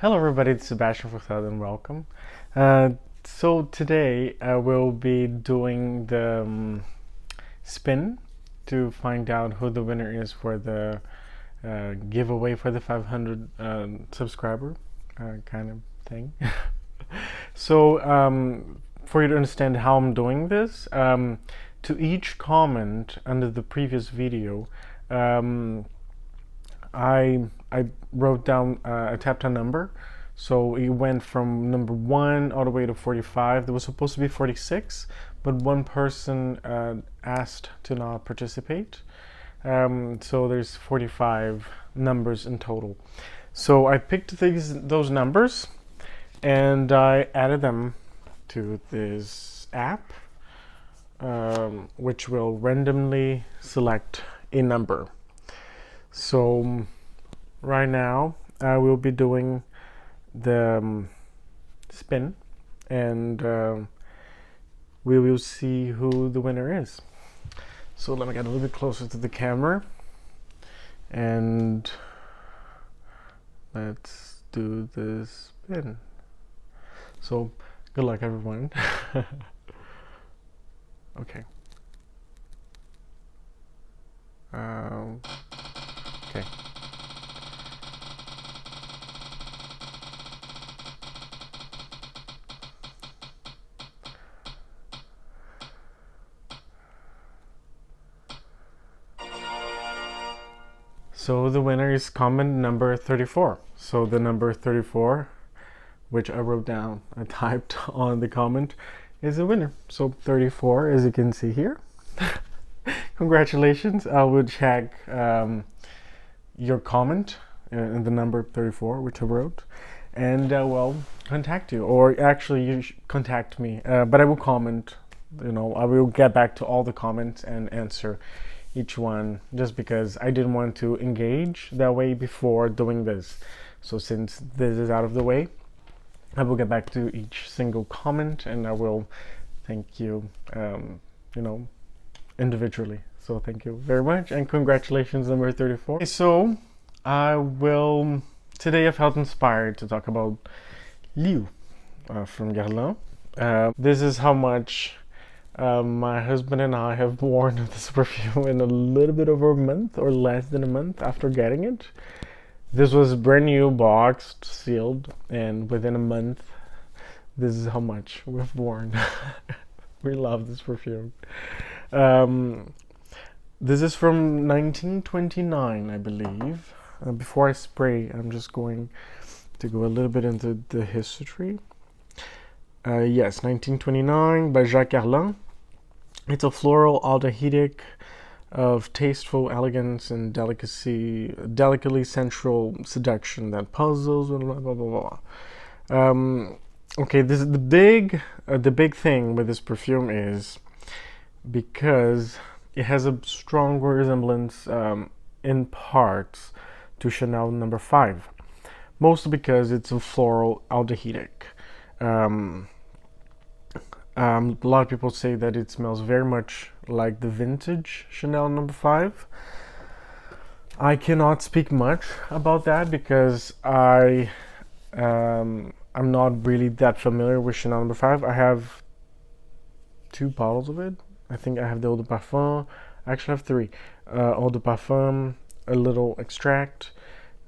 Hello everybody, it's Sebastian Furtado and welcome. Uh, so today I will be doing the spin to find out who the winner is for the giveaway for the 500 subscriber kind of thing. So for you to understand how I'm doing this, to each comment under the previous video, I wrote down, I tapped a number, so it went from number 1 all the way to 45. There was supposed to be 46, but one person asked to not participate. So there's 45 numbers in total. So I picked those numbers and I added them to this app, which will randomly select a number. So right now I will be doing the spin, and we will see who the winner is. So let me get a little bit closer to the camera and let's do the spin. So good luck everyone. Okay. Okay. So the winner is comment number 34. So the number 34, which I wrote down, I typed on the comment, is the winner. So 34, as you can see here. Congratulations. I will check your comment in the number 34, which I wrote, and well, contact you, or actually you contact me, but I will comment. I will get back to all the comments and answer each one, just because I didn't want to engage that way before doing this. So since this is out of the way, I will get back to each single comment and I will thank you, individually. So thank you very much and congratulations, number 34. Okay, so today I felt inspired to talk about Liu from Guerlain. This is how much my husband and I have worn this perfume in a little bit over a month, or less than a month after getting it. This was brand new, boxed, sealed, and within a month, this is how much we've worn. We love this perfume. This is from 1929, I believe. Before I spray, I'm just going to go a little bit into the history. Yes, 1929 by Jacques Guerlain. It's a floral aldehydic of tasteful elegance and delicately sensual seduction that puzzles, blah, blah, blah, blah. Okay, this is the big thing with this perfume is because it has a strong resemblance in parts to Chanel No. 5, mostly because it's a floral aldehydic. A lot of people say that it smells very much like the vintage Chanel No. 5. I cannot speak much about that because I'm not really that familiar with Chanel No. 5. I have 2 bottles of it. I think I have the Eau de Parfum. I actually have 3. Eau de Parfum, a little extract,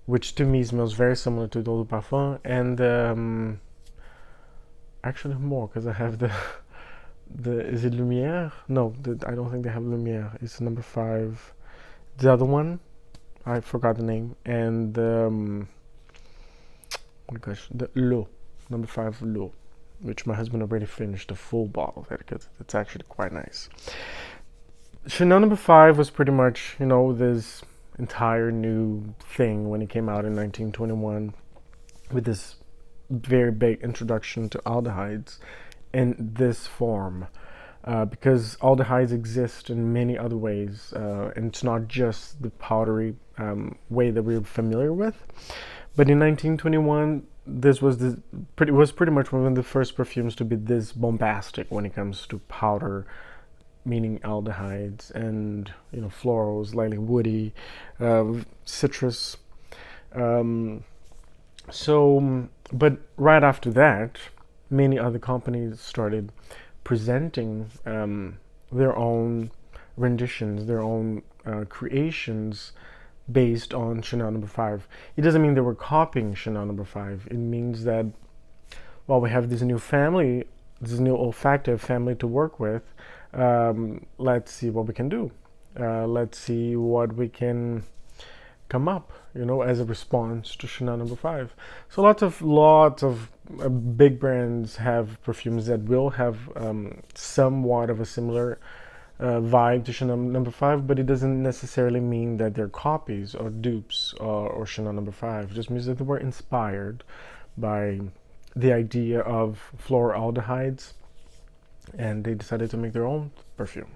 which to me smells very similar to the Eau de Parfum, and actually more, because I have the is it Lumiere? No, I don't think they have Lumiere. It's number 5. The other one, I forgot the name, and oh my gosh, the L'eau, number 5 L'eau, which my husband already finished the full bottle of it because it's actually quite nice. Chanel No. 5 was pretty much, this entire new thing when it came out in 1921 with this very big introduction to aldehydes in this form, because aldehydes exist in many other ways, and it's not just the powdery way that we're familiar with. But in 1921, this was pretty much one of the first perfumes to be this bombastic when it comes to powder, meaning aldehydes, and florals, lightly woody, citrus. So, but right after that, many other companies started presenting their own renditions, their own creations based on Chanel number 5. It doesn't mean they were copying Chanel number 5. It means that, well, we have this new family, this new olfactive family to work with. Let's see what we can do. Let's see what we can come up, as a response to Chanel number 5. So lots of big brands have perfumes that will have somewhat of a similar vibe to Chanel number 5, but it doesn't necessarily mean that they're copies or dupes or Chanel number 5. It just means that they were inspired by the idea of floral aldehydes, and they decided to make their own perfume.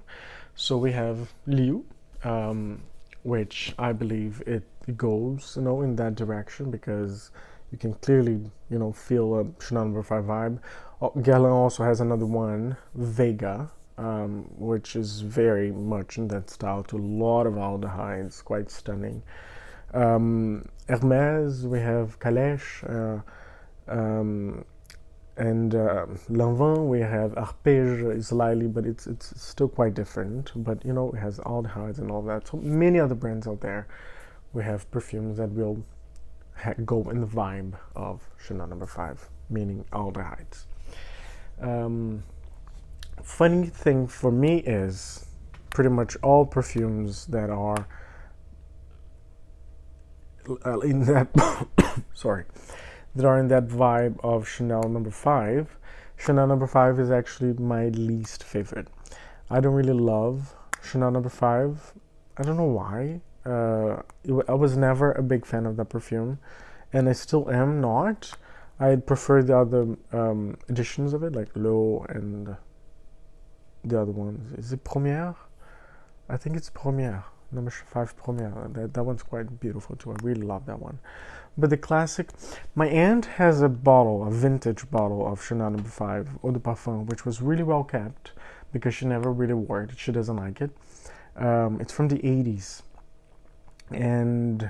So we have Liu, which I believe it goes, in that direction, because you can clearly, feel a Chanel number 5 vibe. Guerlain also has another one, Vega, which is very much in that style, to a lot of aldehydes, quite stunning. Hermes, we have Calèche, and Lanvin, we have Arpège, slightly, but it's still quite different. But it has aldehydes and all that. So many other brands out there. We have perfumes that will go in the vibe of Chanel number 5, meaning aldehydes. Funny thing for me is pretty much all perfumes that are in that sorry, that are in that vibe of Chanel number 5. Chanel number 5 is actually my least favorite. I don't really love Chanel number 5. I don't know why. I was never a big fan of that perfume, and I still am not. I prefer the other editions of it, like L'Eau and the other ones. Is it Première? I think it's Première. Number 5 Première. That one's quite beautiful too. I really love that one. But the classic, my aunt has a vintage bottle of Chanel number 5 Eau de Parfum, which was really well kept because she never really wore it. She doesn't like it. It's from the 80s. And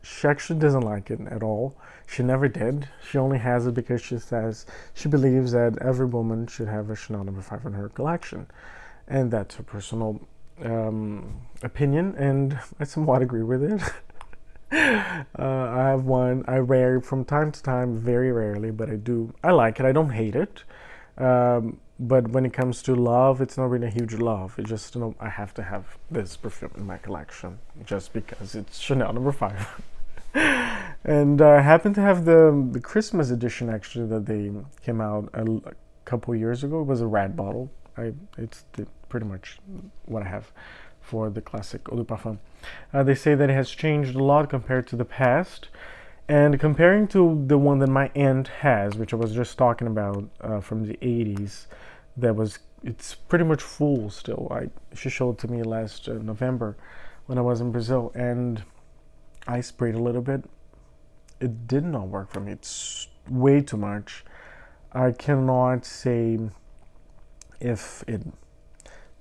she actually doesn't like it at all. She never did. She only has it because she believes that every woman should have a Chanel number 5 in her collection. And that's her personal opinion, and I somewhat agree with it. I have one. I wear from time to time, very rarely, but I do. I like it. I don't hate it. But when it comes to love, it's not really a huge love. It's just, I have to have this perfume in my collection just because it's Chanel number 5. And I happen to have the Christmas edition, actually, that they came out a couple years ago. It was a red bottle. It's pretty much what I have for the classic Eau de Parfum. They say that it has changed a lot compared to the past. And comparing to the one that my aunt has, which I was just talking about from the 80s, it's pretty much full still. She showed it to me last November when I was in Brazil, and I sprayed a little bit. It did not work for me. It's way too much. I cannot say if it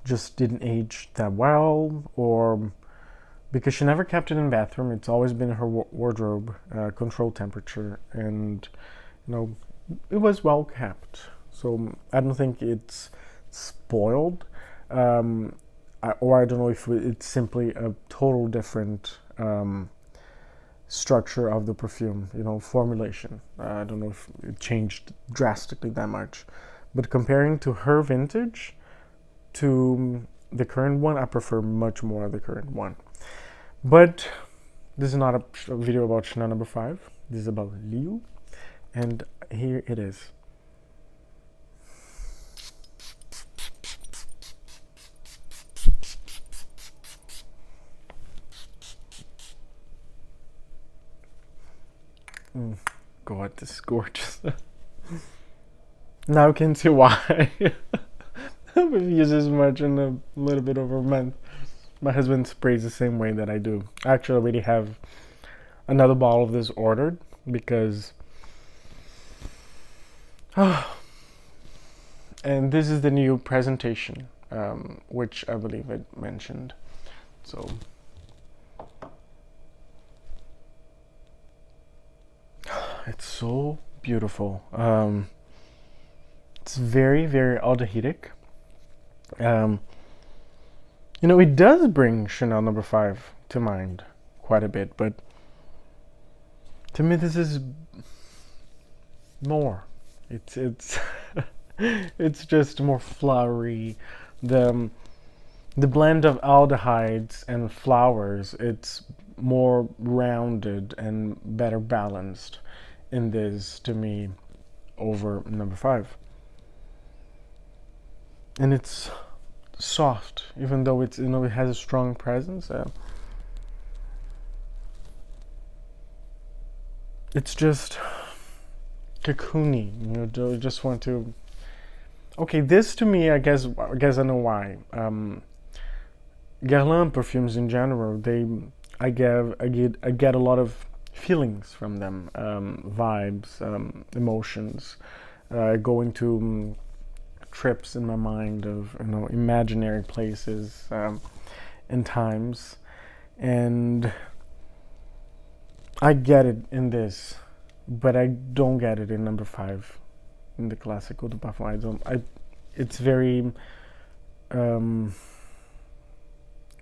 just didn't age that well, or because she never kept it in the bathroom. It's always been in her wardrobe, controlled temperature, and it was well kept. So I don't think it's spoiled, or I don't know if it's simply a total different structure of the perfume, formulation. I don't know if it changed drastically that much. But comparing to her vintage to the current one, I prefer much more the current one. But this is not a video about Chanel number 5. This is about Liu, and here it is. God, this is gorgeous. Now you can see why we've used this much in a little bit over a month. My husband sprays the same way that I do. Actually, I already have another bottle of this ordered because and this is the new presentation, which I believe I mentioned. So It's so beautiful. It's very, very aldehydic. Um, it does bring Chanel number 5 to mind quite a bit, but to me, this is more. It's it's just more flowery. The the blend of aldehydes and flowers, it's more rounded and better balanced in this to me over number 5. And it's soft, even though it has a strong presence. It's just cocoony. Do just want to. Okay, this to me, I guess I know why. Guerlain perfumes in general, I get a lot of feelings from them, vibes, emotions, going to trips in my mind of imaginary places and times, and I get it in this, but I don't get it in number 5, in the classic Eau de Parfum. I don't. It's very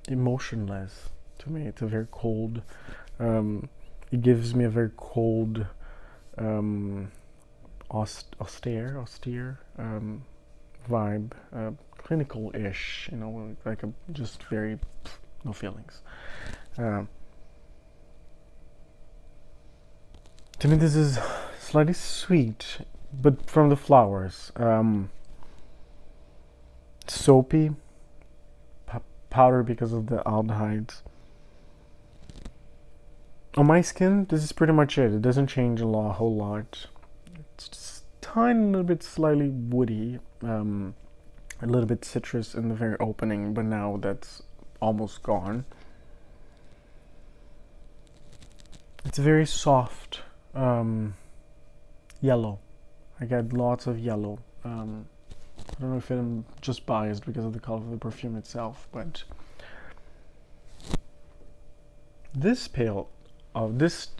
emotionless to me. It's a very cold. It gives me a very cold, austere vibe, clinical-ish. Like just very no feelings. To me, this is slightly sweet, but from the flowers. Soapy, powder because of the aldehydes. On my skin, this is pretty much it. It doesn't change a whole lot. It's just tiny little bit slightly woody, a little bit citrus in the very opening, but now that's almost gone. It's very soft, yellow. I get lots of yellow. I don't know if I'm just biased because of the color of the perfume itself, but this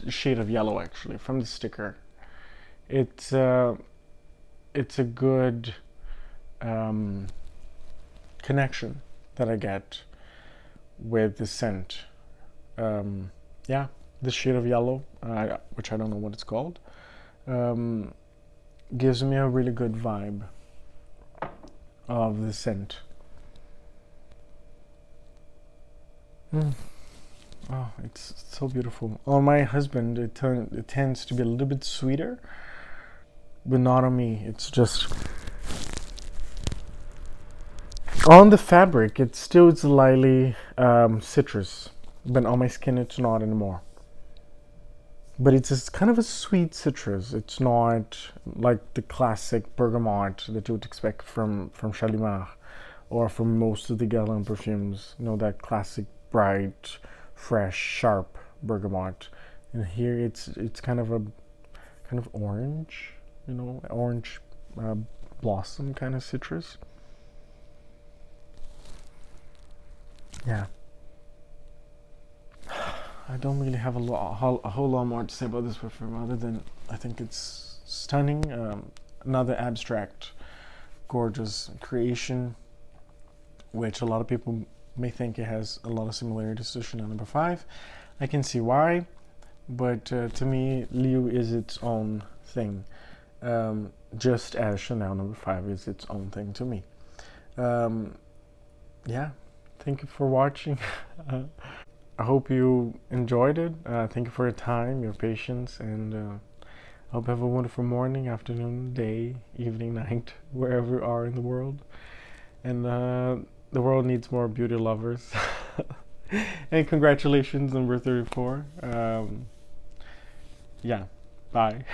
shade of yellow, actually, from the sticker, it's a good connection that I get with the scent. Yeah, this shade of yellow, which I don't know what it's called, gives me a really good vibe of the scent. Oh, it's so beautiful. On my husband, it tends to be a little bit sweeter, but not on me. It's just on the fabric. It's still slightly citrus, but on my skin, it's not anymore. But it's kind of a sweet citrus. It's not like the classic bergamot that you would expect from Shalimar or from most of the Guerlain perfumes. That classic bright, fresh, sharp bergamot. And here it's kind of orange, orange blossom kind of citrus. Yeah. I don't really have a whole lot more to say about this perfume, other than I think it's stunning. Another abstract, gorgeous creation, which a lot of people may think it has a lot of similarities to Chanel number 5. I can see why, but to me, Liu is its own thing, just as Chanel number 5 is its own thing to me. Yeah, thank you for watching. I hope you enjoyed it. Thank you for your time, your patience, and I hope you have a wonderful morning, afternoon, day, evening, night, wherever you are in the world. And the world needs more beauty lovers. And congratulations, number 34. Yeah, bye.